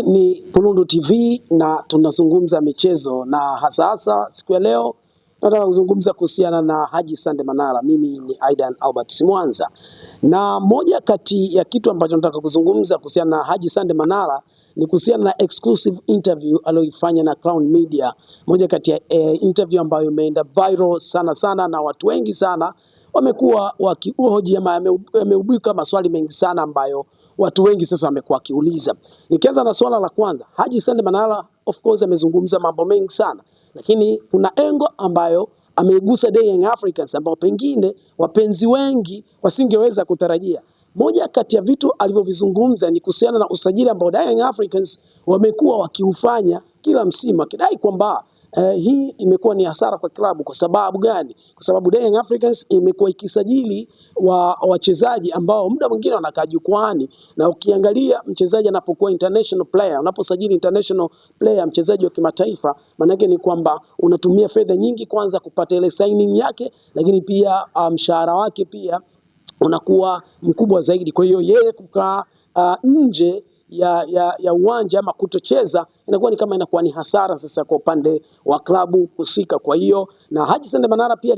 Ni Pulundu TV na tunazungumza michezo, na hasa siku ya leo nataka kuzungumza kuhusiana na Haji Sande Manara. Mimi ni Aidan Albert Simwanza, na moja kati ya kitu ambacho nataka kuzungumza kuhusiana na Haji Sande Manara ni kuhusiana na exclusive interview aliyoifanya na Crown Media. Moja kati ya interview ambayo imeenda viral sana na watu wengi sana wamekuwa wakihoji ama yameubuka maswali mengi sana ambayo watu wengi sasa wamekuwa wakiuliza. Nikianza na swala la kwanza, Haji Sande Manara of course amezungumza mambo mengi sana, lakini kuna engo ambayo ameigusa Young Africans ambao pengine wapenzi wengi wasingeweza kutarajia. Moja kati ya vitu alivyovizungumza ni kuhusiana na usajili ambao Young Africans wamekuwa wakiufanya kila msimu, akidai kwamba hii imekuwa ni hasara kwa klabu. Kwa sababu gani? Kwa sababu Young Africans imekuwa ikisajili wachezaji ambao muda mwingine wanakaa jukwani, na ukiangalia mchezaji anapokuwa international player, unaposajili international player, mchezaji wa kimataifa, maana yake ni kwamba unatumia fedha nyingi kwanza kupata ile signing yake, lakini pia mshahara wake pia unakuwa mkubwa zaidi. Kwa hiyo yeye kukaa nje ya uwanja ama kutocheza inakuwa ni kama inakuwa ni hasara sasa kwa upande wa klabu husika. Kwa hiyo na Haji Sande Manara pia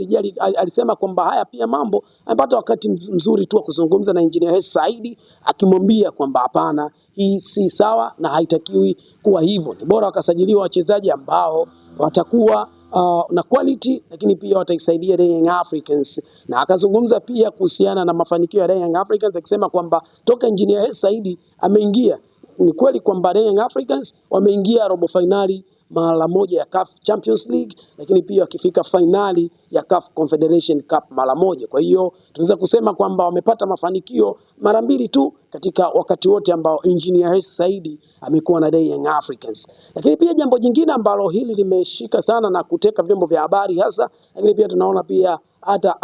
alisema kwamba haya pia mambo amepata wakati mzuri tu wa kuzungumza na Engineer Hersi Said, akimwambia kwamba hapana, hii si sawa na haitakiwi kuwa hivyo. Ni bora wakasajiliwa wachezaji ambao watakuwa na quality, lakini pia wataisaidia Young Africans. Na akazungumza pia kuhusiana na mafanikio ya Young Africans, akisema kwamba toka Engineer Hersi Said ameingia, ni kweli kwamba Young Africans wameingia robo finali mara moja ya CAF Champions League, lakini pia wakifika finali ya CAF Confederation Cup mara moja. Kwa hiyo tunaweza kusema kwamba wamepata mafanikio mara mbili tu katika wakati wote ambao Engineer Hersi Said amekuwa na Young Africans. Lakini pia jambo jingine ambalo hili limeshika sana na kuteka vyombo vya habari hasa, lakini pia tunaona pia hata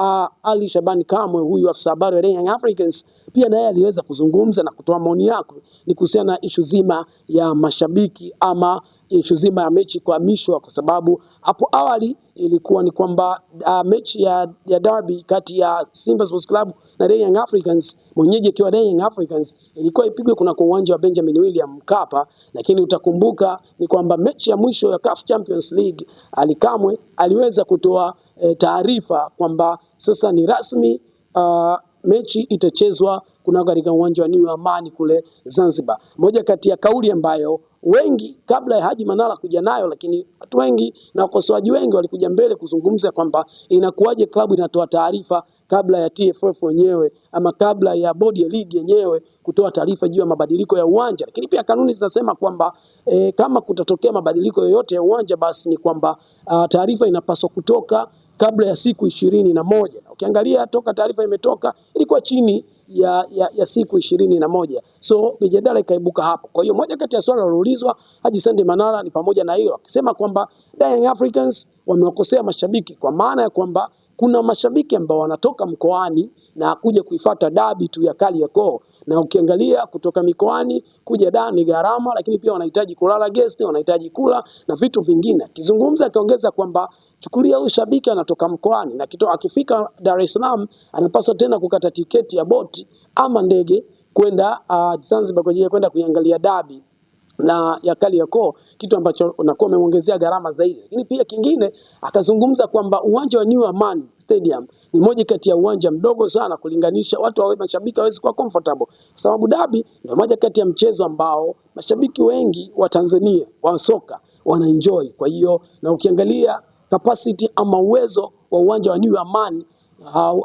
Ali Shabani Kamwe, huyu afisa habari wa Young Africans, pia naye aliweza kuzungumza na kutoa maoni yake ni kuhusiana na ishu zima ya mashabiki ama ishu zima ya mechi kuhamishwa, kwa sababu hapo awali ilikuwa ni kwamba mechi ya derby kati ya Simba Sports Club na Young Africans, mwenyeji akiwa Young Africans, ilikuwa ipigwe kwa uwanja wa Benjamin William Mkapa. Lakini utakumbuka ni kwamba mechi ya mwisho ya CAF Champions League Ali Kamwe aliweza kutoa taarifa kwamba sasa ni rasmi, mechi itachezwa katika uwanja wa New Amani kule Zanzibar. Moja kati ya kauli ambayo wengi kabla ya Haji Manara kuja nayo, lakini watu wengi na wakosoaji wengi walikuja mbele kuzungumza kwamba inakuwaje klabu inatoa taarifa kabla ya TFF wenyewe ama kabla ya bodi ya ligi yenyewe kutoa taarifa juu ya mabadiliko ya uwanja. Lakini pia kanuni zinasema kwamba kama kutatokea mabadiliko yoyote ya uwanja, basi ni kwamba taarifa inapaswa kutoka kabla ya siku 21. Na ukiangalia toka taarifa imetoka ilikuwa chini ya siku 21. So mijadala ikaibuka hapo. Kwa hiyo moja kati ya swali liloulizwa Haji Sande Manara ni pamoja na hilo, akisema kwamba Young Africans wamewakosea mashabiki, kwa maana ya kwamba kuna mashabiki ambao wanatoka mkoani na kuja kuifuata dabi tu ya Kariakoo, na ukiangalia kutoka mikoani kuja Dar ni gharama, lakini pia wanahitaji kulala guest, wanahitaji kula na vitu vingine. Akizungumza akaongeza kwamba chukulia huyu shabiki anatoka mkoani na akifika Dar es Salaam anapaswa tena kukata tiketi ya boti ama ndege kwenda Zanzibar kwa ajili ya kwenda kuiangalia dabi na ya Kariakoo, kitu ambacho unakuwa umeongezea gharama zaidi. Lakini pia kingine akazungumza kwamba uwanja wa New Amani Stadium ni moja kati ya uwanja mdogo sana kulinganisha watu mashabiki hawezi kuwa comfortable, kwa sababu dabi ndio moja kati ya mchezo ambao mashabiki wengi wa Tanzania wa soka wanaenjoy. Kwa hiyo na ukiangalia capacity ama uwezo wa uwanja wa New Amani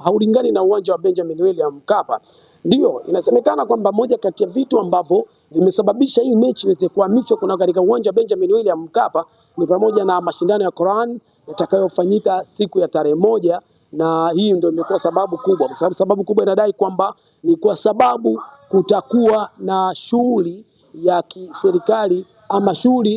haulingani na uwanja wa Benjamin William Mkapa. Ndio inasemekana kwamba moja kati ya vitu ambavyo vimesababisha hii mechi iweze kuhamishwa katika uwanja wa Benjamin William Mkapa ni pamoja na mashindano ya Quran yatakayofanyika siku ya tarehe 1, na hii ndio imekuwa sababu kubwa. Kwa sababu sababu kubwa inadai kwamba ni kwa sababu kutakuwa na shughuli ya kiserikali ama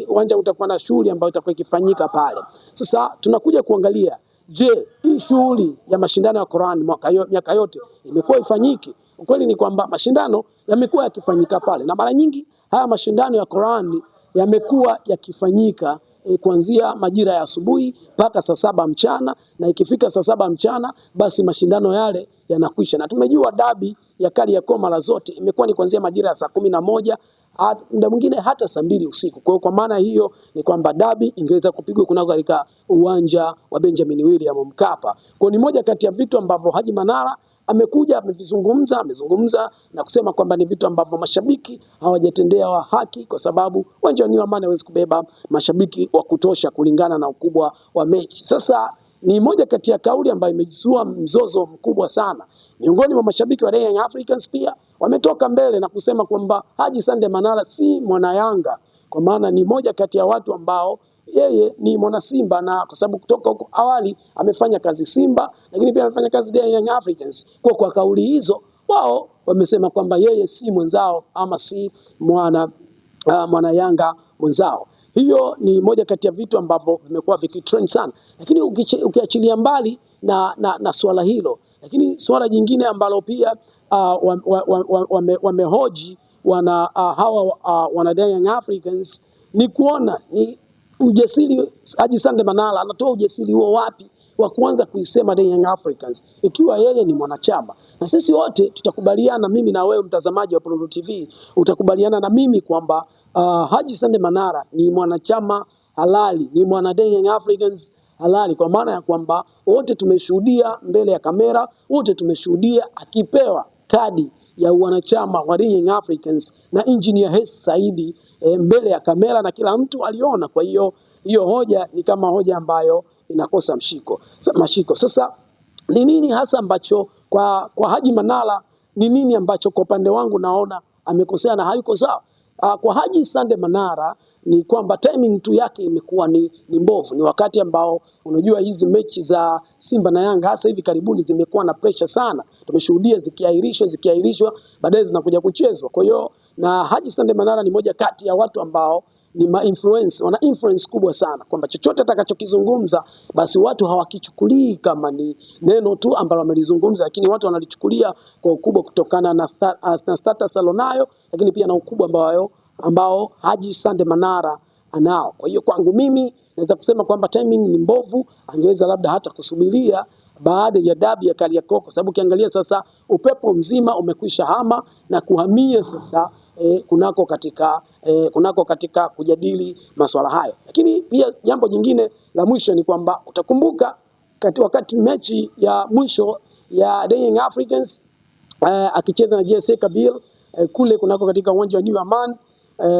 uwanja utakuwa na shughuli ambayo itakuwa ikifanyika pale. Sasa tunakuja kuangalia, je, hii shughuli ya mashindano ya Quran miaka yote imekuwa ifanyiki? Ukweli ni kwamba mashindano yamekuwa yakifanyika pale, na mara nyingi haya mashindano ya Quran yamekuwa yakifanyika kuanzia majira ya asubuhi mpaka saa 7 mchana, na ikifika saa 7 mchana basi mashindano yale yanakwisha. Na tumejua dabi ya Kariakoo mara zote imekuwa ni kuanzia majira ya saa 11 muda mwingine hata saa 2 usiku. Kwa maana hiyo ni kwamba dabi ingeweza kupigwa kunako katika uwanja wa Benjamin William Mkapa. Kwa ni moja kati ya vitu ambavyo Haji Manara amekuja amezungumza na kusema kwamba ni vitu ambavyo mashabiki hawajatendea wa haki, kwa sababu uwanja wa New Amani hawezi kubeba mashabiki wa kutosha kulingana na ukubwa wa mechi. Sasa ni moja kati ya kauli ambayo imezua mzozo mkubwa sana miongoni mwa mashabiki wa Young Africans. Pia wametoka mbele na kusema kwamba Haji Sande Manara si mwana Yanga, kwa maana ni moja kati ya watu ambao yeye ni mwana Simba, na kwa sababu kutoka huko awali amefanya kazi Simba, lakini pia amefanya kazi Young Africans. Kwa kauli hizo wao wamesema kwamba yeye si mwenzao ama si mwana Yanga mwenzao. Hiyo ni moja kati ya vitu ambavyo vimekuwa vikitrend sana, lakini ukiachilia mbali na swala hilo, lakini swala jingine ambalo pia wamehoji wana Young Africans ni kuona ni ujasiri. Haji Sande Manara anatoa ujasiri huo wapi wa kuanza kuisema Young Africans ikiwa yeye ni mwanachama? Na sisi wote tutakubaliana, mimi na wewe mtazamaji wa Prundu TV utakubaliana na mimi kwamba Haji Sande Manara ni mwanachama halali, ni mwana Young Africans halali, kwa maana ya kwamba wote tumeshuhudia mbele ya kamera, wote tumeshuhudia akipewa kadi ya wanachama wa Young Africans na Engineer Hersi Said mbele ya kamera na kila mtu aliona. Kwa hiyo hoja ni kama hoja ambayo inakosa mashiko. Sasa ni nini hasa ambacho kwa Haji Manara, ni nini ambacho kwa upande wangu naona amekosea na hayuko sawa? Kwa Haji Sande Manara ni kwamba timing tu yake imekuwa ni mbovu. Ni wakati ambao unajua hizi mechi za Simba na Yanga hasa hivi karibuni zimekuwa na pressure sana. Tumeshuhudia zikiahirishwa baadaye zinakuja kuchezwa. Kwa hiyo na Haji Sande Manara ni moja kati ya watu ambao ni wana influence kubwa sana, kwamba chochote atakachokizungumza basi watu hawakichukulii kama ni neno tu ambalo amelizungumza, lakini watu wanalichukulia kwa ukubwa kutokana na status alonayo, lakini pia na ukubwa ambao Haji Sande Manara anao. Kwa hiyo kwangu mimi naweza kusema kwamba timing ni mbovu, angeweza labda hata kusubiria baada ya dabi ya Kariakoo, kwa sababu ukiangalia sasa upepo mzima umekwisha hama na kuhamia sasa kunako katika kujadili masuala hayo. Lakini pia jambo jingine la mwisho ni kwamba utakumbuka wakati mechi ya mwisho ya Young Africans akicheza na JS Kabylie kule kunako katika uwanja wa New Amani,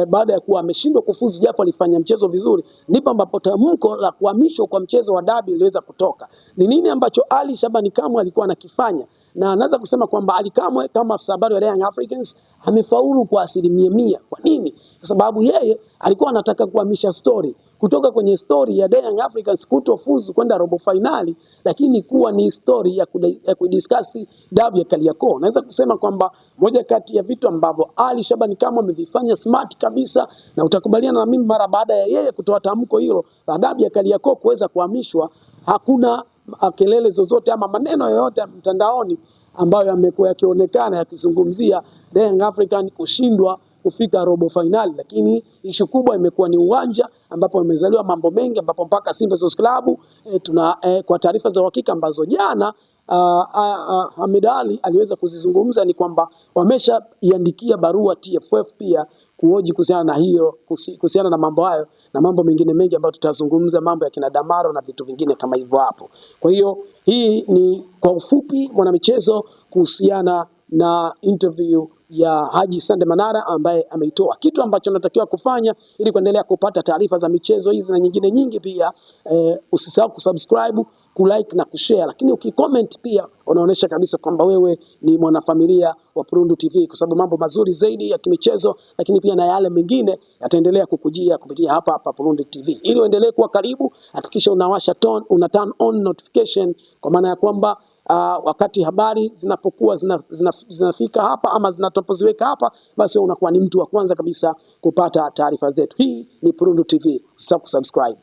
baada ya kuwa ameshindwa kufuzu japo alifanya mchezo vizuri, ndipo ambapo tamko la kuhamishwa kwa mchezo wa dabi iliweza kutoka. Ni nini ambacho Ali Shabani Kamwe alikuwa anakifanya? Na naweza kusema kwamba Ali Kamwe kama afisa habari wa Young Africans amefaulu kwa 100%. Kwa nini? Kwa sababu yeye alikuwa anataka kuhamisha story kutoka kwenye story ya Young Africans kutofuzu kwenda robo finali, lakini kuwa ni story ya kudiscuss dabi ya Kariakoo. Naweza kusema kwamba moja kati ya vitu ambavyo Ali Shabani Kamwe amevifanya smart kabisa, na utakubaliana na mimi, mara baada ya yeye kutoa tamko hilo la dabi ya Kariakoo kuweza kuhamishwa, hakuna kelele zozote ama maneno yoyote mtandaoni ambayo yamekuwa yakionekana yakizungumzia Young African kushindwa kufika robo finali. Lakini ishu kubwa imekuwa ni uwanja ambapo imezaliwa mambo mengi, ambapo mpaka Simba Sports Club kwa taarifa za uhakika ambazo jana Ahmed Ally aliweza kuzizungumza, ni kwamba wameshaiandikia barua TFF pia kuhoji kuhusiana na mambo hayo na mambo mengine mengi ambayo tutazungumza, mambo ya kina Damaro na vitu vingine kama hivyo hapo. Kwa hiyo hii ni kwa ufupi mwanamichezo kuhusiana na interview ya Haji Sande Manara ambaye ameitoa. Kitu ambacho natakiwa kufanya ili kuendelea kupata taarifa za michezo hizi na nyingine nyingi pia, usisahau kusubscribe, kulike na kushare, lakini ukicomment pia unaonesha kabisa kwamba wewe ni mwanafamilia wa Prundu TV, kwa sababu mambo mazuri zaidi ya kimichezo lakini pia na yale mengine yataendelea kukujia kupitia hapa Prundu TV. Ili uendelee kuwa karibu, hakikisha unawasha turn on notification, kwa maana ya kwamba wakati habari zinapokuwa zinafika hapa ama zinatopoziweka hapa, basi unakuwa ni mtu wa kwanza kabisa kupata taarifa zetu. Hii ni Prundu TV, usisahau kusubscribe.